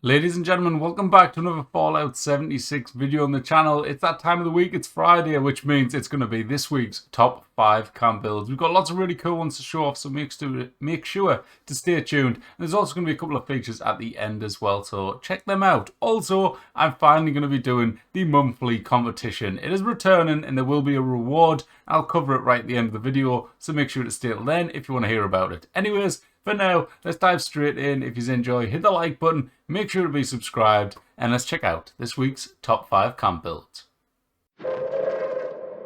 Ladies and gentlemen, welcome back to another Fallout 76 video on the channel. It's that time of the week, it's Friday, which means it's going to be this week's top 5 camp builds. We've got lots of really cool ones to show off, so make sure to stay tuned. And there's also going to be a couple of features at the end as well, so check them out. Also, I'm finally going to be doing the monthly competition. It is returning and there will be a reward. I'll cover it right at the end of the video, so make sure to stay till then if you want to hear about it. Anyways, for now, let's dive straight in. If you enjoy, hit the like button, make sure to be subscribed, and let's check out this week's top 5 camp builds.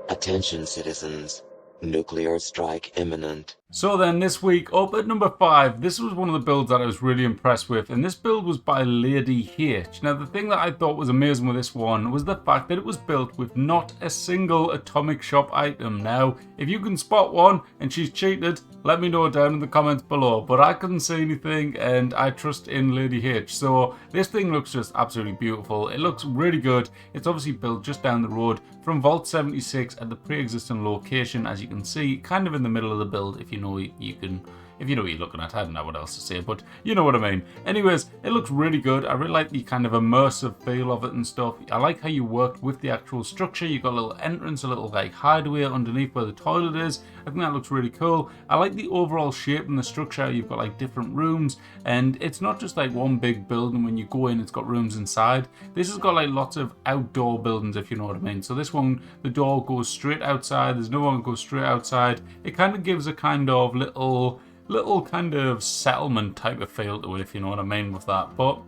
Attention citizens, nuclear strike imminent. So then this week, up at number 5, this was one of the builds that I was really impressed with, and this build was by Lady Hitch. Now the thing that I thought was amazing with this one was the fact that it was built with not a single atomic shop item. Now, if you can spot one and she's cheated, let me know down in the comments below, but I couldn't see anything and I trust in Lady Hitch. So this thing looks just absolutely beautiful. It looks really good. It's obviously built just down the road from Vault 76 at the pre-existing location, as you can see, kind of in the middle of the build. If you know what you're looking at, I don't know what else to say, but you know what I mean. Anyways, it looks really good. I really like the kind of immersive feel of it and stuff. I like how you worked with the actual structure. You've got a little entrance, a little like hideaway underneath where the toilet is. I think that looks really cool. I like the overall shape and the structure. You've got like different rooms, and it's not just like one big building. When you go in, it's got rooms inside. This has got like lots of outdoor buildings, if you know what I mean. So this one, the door goes straight outside. There's no one that goes straight outside. It kind of gives a kind of little kind of settlement type of feel to it, if you know what I mean with that. But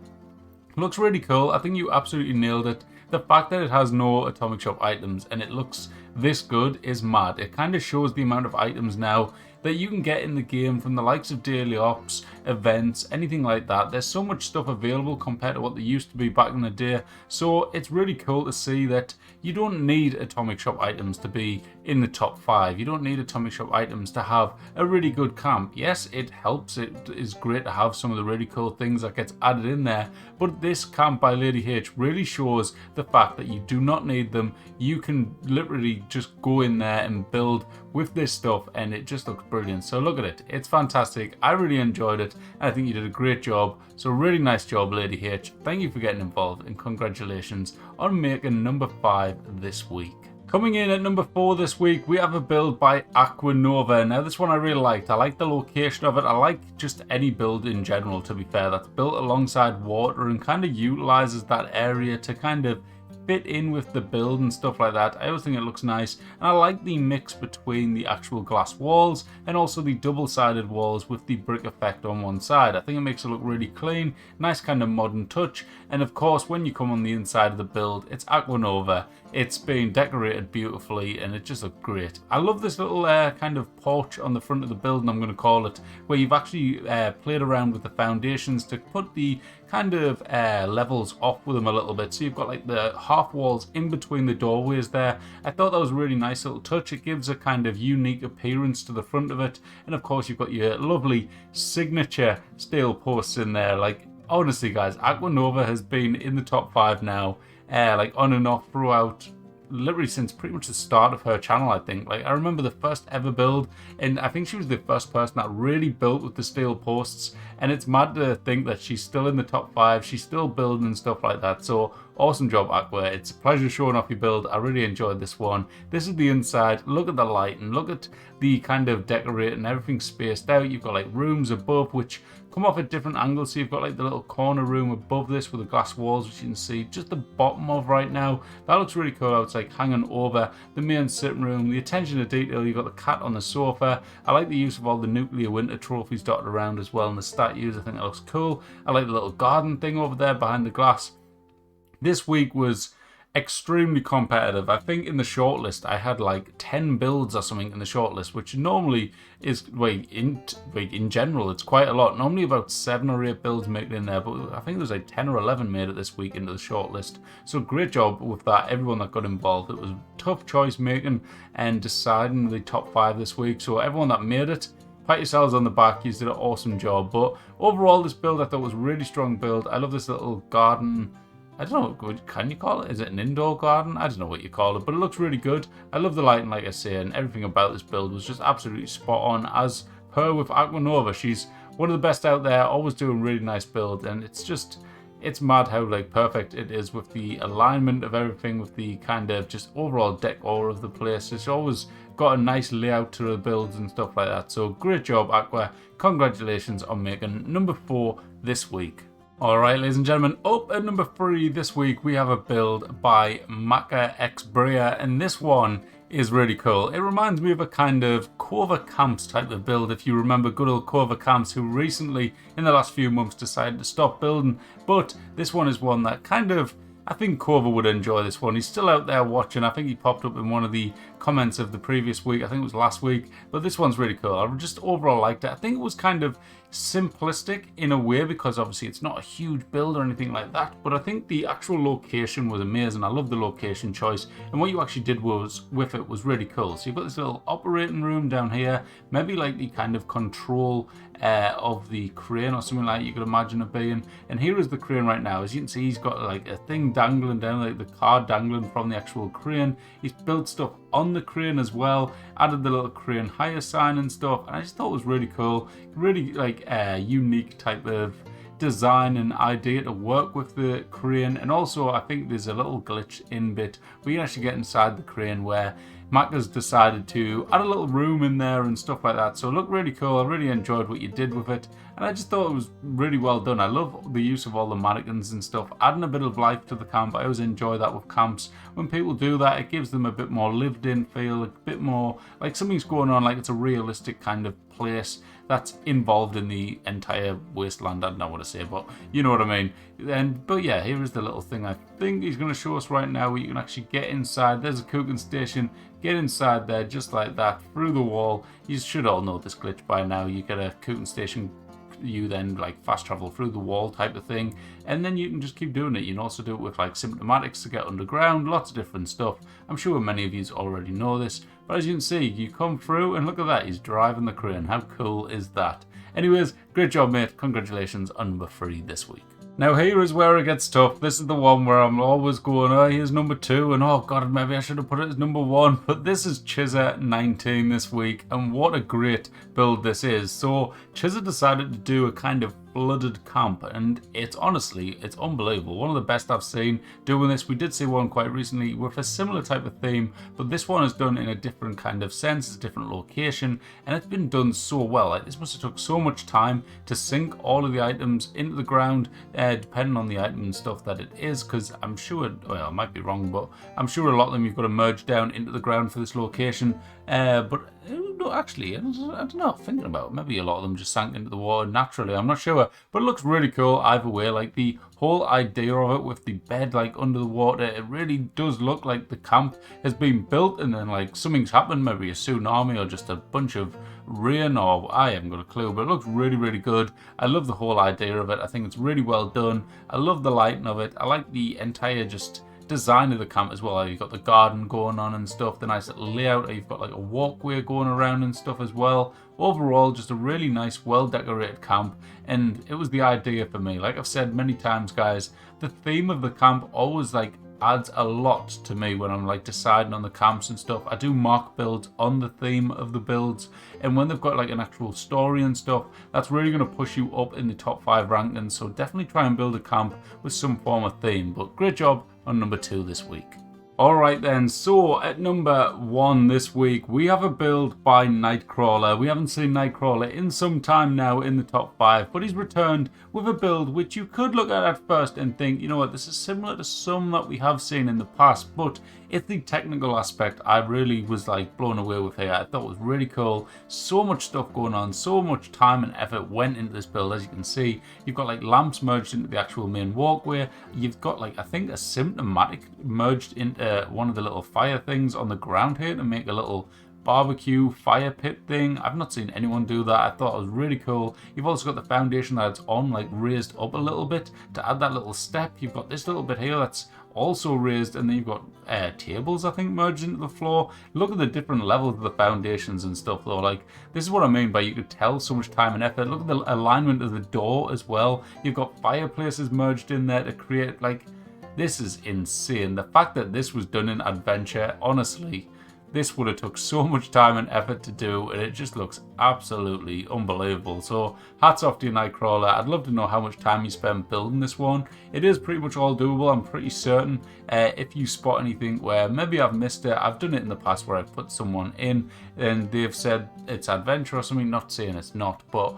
it looks really cool. I think you absolutely nailed it. The fact that it has no atomic shop items and it looks this good is mad. It kind of shows the amount of items now that you can get in the game from the likes of daily ops, events, anything like that. There's so much stuff available compared to what there used to be back in the day. So it's really cool to see that you don't need atomic shop items to be in the top 5. You don't need atomic shop items to have a really good camp. Yes, it helps. It is great to have some of the really cool things that gets added in there. But this camp by Lady H really shows the fact that you do not need them. You can literally just go in there and build with this stuff, and it just looks brilliant. So look at it. It's fantastic. I really enjoyed it. I think you did a great job. So really nice job, Lady H. Thank you for getting involved, and congratulations on making number 5 this week. Coming in at number 4 this week, we have a build by Aqua Nova. Now this one I really liked. I like the location of it. I like just any build in general, to be fair, that's built alongside water and kind of utilizes that area to kind of fit in with the build and stuff like that. I always think it looks nice, and I like the mix between the actual glass walls and also the double-sided walls with the brick effect on one side. I think it makes it look really clean, nice kind of modern touch. And of course, when you come on the inside of the build, it's Aqua Nova. It's been decorated beautifully and it just looks great. I love this little kind of porch on the front of the building, I'm going to call it, where you've actually played around with the foundations to put the kind of levels off with them a little bit. So you've got like the half walls in between the doorways there. I thought that was a really nice little touch. It gives a kind of unique appearance to the front of it. And of course you've got your lovely signature steel posts in there. Like, honestly guys, Aqua Nova has been in the top 5 now, like on and off throughout, literally since pretty much the start of her channel. I think, like, I remember the first ever build, and I think she was the first person that really built with the steel posts, and it's mad to think that she's still in the top 5. She's still building and stuff like that. So awesome job, Aqua. It's a pleasure showing off your build. I really enjoyed this one. This is the inside. Look at the light and look at the kind of decorating, everything spaced out. You've got like rooms above which come off at different angles. So you've got like the little corner room above this with the glass walls, which you can see just the bottom of right now. That looks really cool. It's like hanging over the main sitting room. The attention to detail, you've got the cat on the sofa. I like the use of all the nuclear winter trophies dotted around as well, and the statues. I think that looks cool. I like the little garden thing over there behind the glass. This week was extremely competitive. I think in the shortlist I had like 10 builds or something in the shortlist, which normally is, in general it's quite a lot. Normally about 7 or 8 builds made it in there, but I think there's like 10 or 11 made it this week into the shortlist. So great job with that, everyone that got involved. It was a tough choice making and deciding the top 5 this week. So everyone that made it, pat yourselves on the back, you did an awesome job. But overall this build I thought was a really strong build. I love this little garden. I don't know, can you call it? Is it an indoor garden? I don't know what you call it, but it looks really good. I love the lighting, like I say, and everything about this build was just absolutely spot on, as per with Aqua Nova. She's one of the best out there, always doing really nice builds, and it's just, it's mad how like perfect it is with the alignment of everything, with the kind of just overall decor of the place. It's always got a nice layout to the builds and stuff like that. So great job, Aqua. Congratulations on making number 4 this week. Alright, ladies and gentlemen, up at number 3 this week we have a build by Macabria, and this one is really cool. It reminds me of a kind of Cover Camps type of build, if you remember good old Cover Camps, who recently in the last few months decided to stop building. But this one is one that kind of, I think Cover would enjoy this one. He's still out there watching. I think he popped up in one of the comments of the previous week. I think it was last week. But this one's really cool. I just overall liked it. I think it was kind of simplistic in a way because obviously it's not a huge build or anything like that. But I think the actual location was amazing. I love the location choice. And what you actually did with it was really cool. So you've got this little operating room down here. Maybe like the kind of control of the crane or something like you could imagine it being. And here is the crane right now. As you can see, he's got like a thing dangling down, like the car dangling from the actual crane. He's built stuff on the crane as well, added the little crane hire sign and stuff, and I just thought it was really cool, really like a unique type of design and idea to work with the crane. And also I think there's a little glitch in bit where you actually get inside the crane where Mac has decided to add a little room in there and stuff like that. So it looked really cool. I really enjoyed what you did with it, and I just thought it was really well done. I love the use of all the mannequins and stuff, adding a bit of life to the camp. I always enjoy that with camps. When people do that, it gives them a bit more lived in feel, a bit more like something's going on, like it's a realistic kind of place that's involved in the entire wasteland. I don't know what to say, but you know what I mean. But yeah, here is the little thing I think he's going to show us right now where you can actually get inside. There's a cooking station. Get inside there just like that through the wall. You should all know this glitch by now. You get a cooking station, you then like fast travel through the wall type of thing, and then you can just keep doing it. You can also do it with like symptomatics to get underground, lots of different stuff. I'm sure many of you already know this, but as you can see, you come through and look at that, he's driving the crane. How cool is that? Anyways, great job, mate. Congratulations on number 3 this week. Now here is where it gets tough. This is the one where I'm always going, oh, here's number 2, and oh god, maybe I should have put it as number 1. But this is Chisel 19 this week, and what a great build this is. So Chisel decided to do a kind of flooded camp, and it's honestly, it's unbelievable. One of the best I've seen doing this. We did see one quite recently with a similar type of theme, but this one is done in a different kind of sense. It's a different location, and it's been done so well. Like, this must have took so much time to sink all of the items into the ground, depending on the item and stuff that it is, because I'm sure, well, I might be wrong, but I'm sure a lot of them you've got to merge down into the ground for this location. But no, actually, I don't know, thinking about it, maybe a lot of them just sank into the water naturally. I'm not sure, but it looks really cool either way. Like the whole idea of it with the bed like under the water, it really does look like the camp has been built and then like something's happened, maybe a tsunami or just a bunch of rain, or I haven't got a clue, but it looks really, really good. I love the whole idea of it. I think it's really well done. I love the lighting of it. I like the entire just design of the camp as well. You've got the garden going on and stuff, the nice little layout. You've got like a walkway going around and stuff as well. Overall, just a really nice, well decorated camp, and it was the idea for me. Like I've said many times, guys, the theme of the camp always like adds a lot to me when I'm like deciding on the camps and stuff. I do mock builds on the theme of the builds, and when they've got like an actual story and stuff, that's really going to push you up in the top 5 rankings. So definitely try and build a camp with some form of theme. But great job on number 2 this week. Alright then, so at number 1 this week, we have a build by Nightcrawler. We haven't seen Nightcrawler in some time now in the top 5, but he's returned with a build which you could look at first and think, you know what, this is similar to some that we have seen in the past, but it's the technical aspect I really was like blown away with here. I thought it was really cool. So much stuff going on, so much time and effort went into this build. As you can see, you've got like lamps merged into the actual main walkway. You've got like, I think a symptomatic merged into one of the little fire things on the ground here to make a little barbecue fire pit thing. I've not seen anyone do that. I thought it was really cool. You've also got the foundation that's on like raised up a little bit to add that little step. You've got this little bit here that's also raised, and then you've got tables I think merged into the floor. Look at the different levels of the foundations and stuff though. Like, this is what I mean by you could tell so much time and effort. Look at the alignment of the door as well. You've got fireplaces merged in there to create like, this is insane. The fact that this was done in adventure, honestly, this would have took so much time and effort to do, and it just looks absolutely unbelievable. So hats off to you, Nightcrawler. I'd love to know how much time you spent building this one. It is pretty much all doable, I'm pretty certain. If you spot anything where maybe I've missed it, I've done it in the past where I've put someone in and they've said it's adventure or something, not saying it's not, but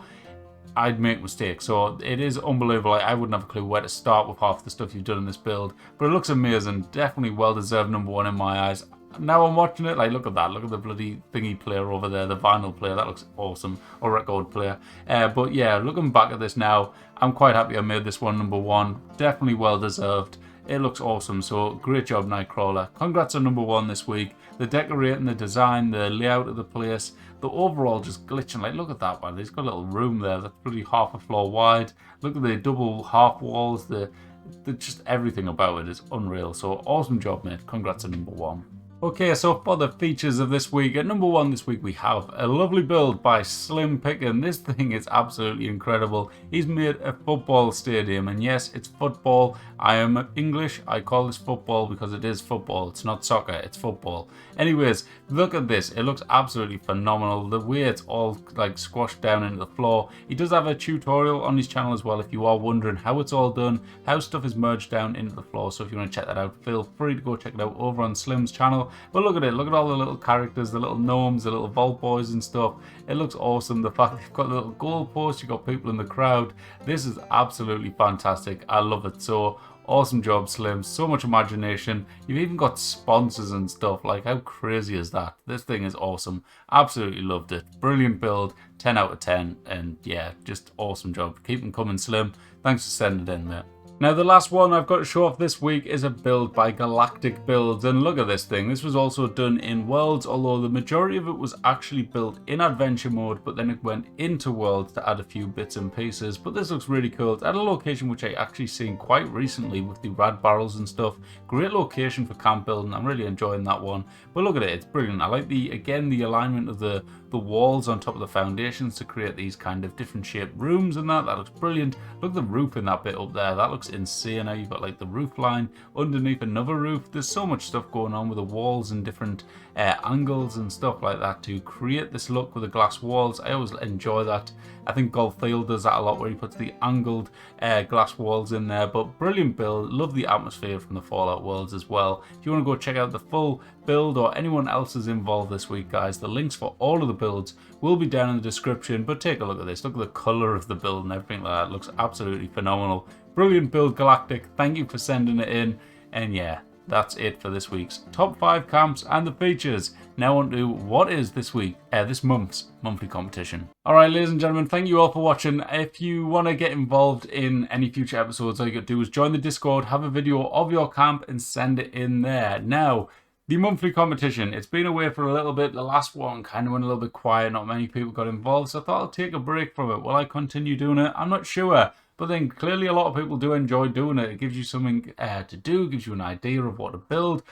I'd make mistakes. So it is unbelievable. I wouldn't have a clue where to start with half the stuff you've done in this build, but it looks amazing. Definitely well deserved #1 in my eyes. Now I'm watching it, like, look at that. Look at the bloody thingy player over there, the vinyl player. That looks awesome. Or record player. But yeah, looking back at this now, I'm quite happy I made this one #1. Definitely well deserved. It looks awesome, so great job, Nightcrawler. Congrats on #1 this week. The decorating, the design, the layout of the place, the overall just glitching. Like, look at that, man. He's got a little room there that's pretty half a floor wide. Look at the double half walls. The just everything about it is unreal. So awesome job, mate. Congrats on #1. Okay, so for the features of this week, at #1 this week we have a lovely build by Slim Pickin. This thing is absolutely incredible. He's made a football stadium, and yes, it's football. I am English, I call this football because it is football. It's not soccer, it's football. Anyways, look at this. It looks absolutely phenomenal. The way it's all like squashed down into the floor. He does have a tutorial on his channel as well if you are wondering how it's all done, how stuff is merged down into the floor. So if you want to check that out, feel free to go check it out over on Slim's channel. But look at it, look at all the little characters, the little gnomes, the little vault boys and stuff. It looks awesome. The fact they've got the little goalposts, you've got people in the crowd. This is absolutely fantastic. I love it. So awesome job, Slim. So much imagination. You've even got sponsors and stuff. Like, how crazy is that? This thing is awesome. Absolutely loved it. Brilliant build. 10 out of 10. And yeah, just awesome job. Keep them coming, Slim. Thanks for sending it in, mate. Now the last one I've got to show off this week is a build by Galactic Builds, and look at this thing. This was also done in Worlds, although the majority of it was actually built in Adventure mode, but then it went into Worlds to add a few bits and pieces. But this looks really cool. It's at a location which I actually seen quite recently with the rad barrels and stuff. Great location for camp building. I'm really enjoying that one. But look at it, it's brilliant. I like the alignment of the walls on top of the foundations to create these kind of different shaped rooms and that looks brilliant. Look at the roof in that bit up there. That looks insane. Now you've got like the roof line underneath another roof. There's so much stuff going on with the walls and different angles and stuff like that to create this look with the glass walls. I always enjoy that. I think Golfield does that a lot where he puts the angled glass walls in there. But brilliant build. Love the atmosphere from the Fallout Worlds as well. If you want to go check out the full build or anyone else is involved this week, guys, the links for all of the builds will be down in the description. But take a look at this. Look at the colour of the build and everything like that. It looks absolutely phenomenal. Brilliant build, Galactic. Thank you for sending it in. And yeah, that's it for this week's top 5 camps and the features. Now on to what is this month's monthly competition. Alright, ladies and gentlemen, thank you all for watching. If you want to get involved in any future episodes, all you got to do is join the Discord, have a video of your camp and send it in there. Now, the monthly competition, it's been away for a little bit. The last one kind of went a little bit quiet. Not many people got involved, so I thought I'll take a break from it. Will I continue doing it? I'm not sure. But then clearly a lot of people do enjoy doing it. It gives you something to do, gives you an idea of what to build.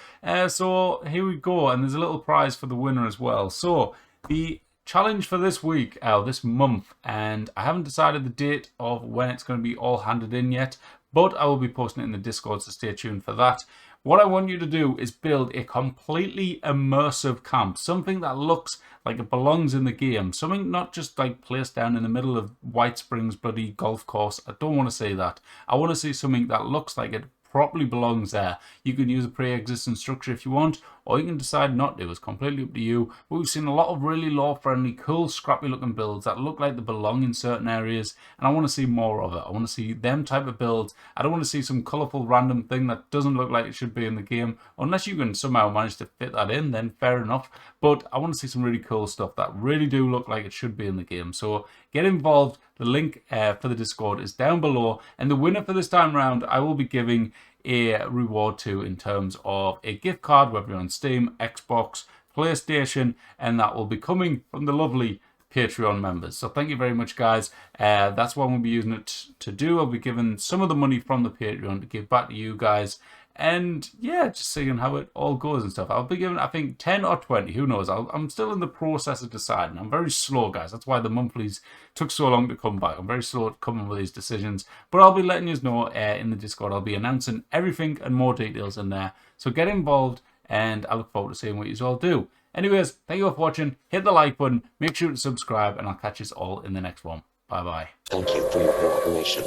So here we go, and there's a little prize for the winner as well. So the challenge for this week, this month, and I haven't decided the date of when it's going to be all handed in yet, but I will be posting it in the Discord, so stay tuned for that. What I want you to do is build a completely immersive camp, something that looks like it belongs in the game, something not just like placed down in the middle of White Springs bloody golf course. I don't want to say that. I want to see something that looks like it properly belongs there. You can use a pre-existing structure if you want, or you can decide not to. It's completely up to you. But we've seen a lot of really lore-friendly, cool, scrappy-looking builds that look like they belong in certain areas, and I want to see more of it. I want to see them type of builds. I don't want to see some colourful random thing that doesn't look like it should be in the game. Unless you can somehow manage to fit that in, then fair enough. But I want to see some really cool stuff that really do look like it should be in the game. So get involved. The link for the Discord is down below, and the winner for this time round, I will be giving a reward to in terms of a gift card, whether you're on Steam, Xbox, PlayStation, and that will be coming from the lovely Patreon members. So thank you very much, guys. That's what we'll be using it to do. I'll be giving some of the money from the Patreon to give back to you guys. And yeah, just seeing how it all goes and stuff. I'll be giving, I think, 10 or 20. Who knows? I'm still in the process of deciding. I'm very slow, guys. That's why the monthlies took so long to come back. I'm very slow at coming with these decisions. But I'll be letting you know in the Discord. I'll be announcing everything and more details in there. So get involved, and I look forward to seeing what you all do. Anyways, thank you all for watching. Hit the like button, make sure to subscribe, and I'll catch you all in the next one. Bye bye. Thank you for your cooperation.